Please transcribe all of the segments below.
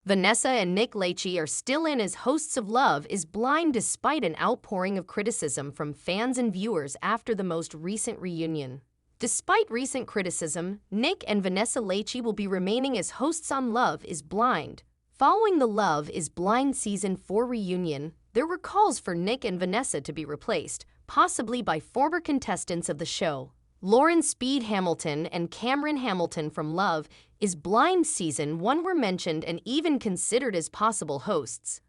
Vanessa and Nick Lachey are still in as hosts of Love is Blind despite an outpouring of criticism from fans and viewers after the most recent reunion. Despite recent criticism, Nick and Vanessa Lachey will be remaining as hosts on Love is Blind. Following the Love is Blind Season 4 reunion, there were calls for Nick and Vanessa to be replaced, possibly by former contestants of the show. Lauren Speed Hamilton and Cameron Hamilton from Love is Blind Season 1 were mentioned and even considered as possible hosts.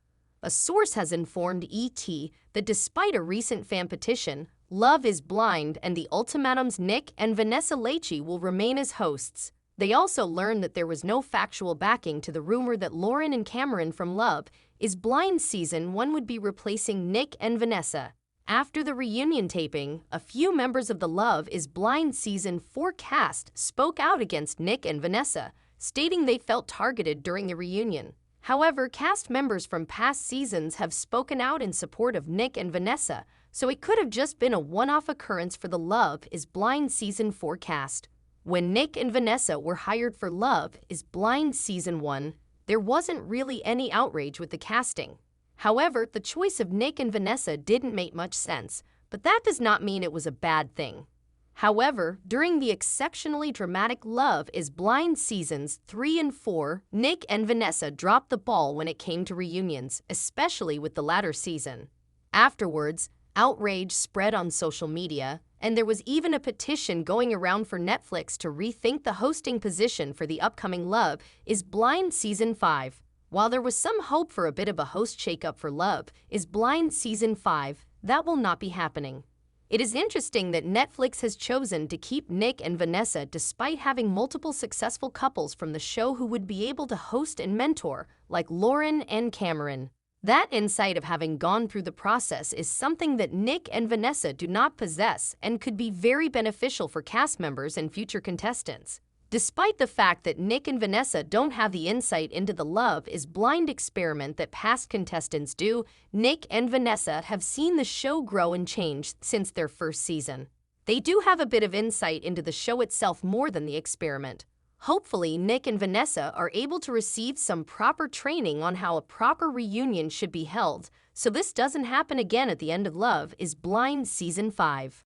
A source has informed ET that despite a recent fan petition, Love is Blind and the Ultimatum's Nick and Vanessa Lachey will remain as hosts. They also learned that there was no factual backing to the rumor that Lauren and Cameron from Love is Blind Season 1 would be replacing Nick and Vanessa. After the reunion taping, a few members of the Love is Blind Season 4 cast spoke out against Nick and Vanessa, stating they felt targeted during the reunion. However, cast members from past seasons have spoken out in support of Nick and Vanessa, so it could have just been a one-off occurrence for the Love is Blind Season 4 cast. When Nick and Vanessa were hired for Love is Blind Season 1, there wasn't really any outrage with the casting. However, the choice of Nick and Vanessa didn't make much sense, but that does not mean it was a bad thing. However, during the exceptionally dramatic Love is Blind Seasons 3 and 4, Nick and Vanessa dropped the ball when it came to reunions, especially with the latter season. Afterwards, outrage spread on social media, and there was even a petition going around for Netflix to rethink the hosting position for the upcoming Love is Blind Season 5. While there was some hope for a bit of a host shakeup for Love is Blind Season 5, that will not be happening. It is interesting that Netflix has chosen to keep Nick and Vanessa despite having multiple successful couples from the show who would be able to host and mentor, like Lauren and Cameron. That insight of having gone through the process is something that Nick and Vanessa do not possess and could be very beneficial for cast members and future contestants. Despite the fact that Nick and Vanessa don't have the insight into the Love is Blind experiment that past contestants do, Nick and Vanessa have seen the show grow and change since their first season. They do have a bit of insight into the show itself more than the experiment. Hopefully, Nick and Vanessa are able to receive some proper training on how a proper reunion should be held, so this doesn't happen again at the end of Love is Blind Season 5.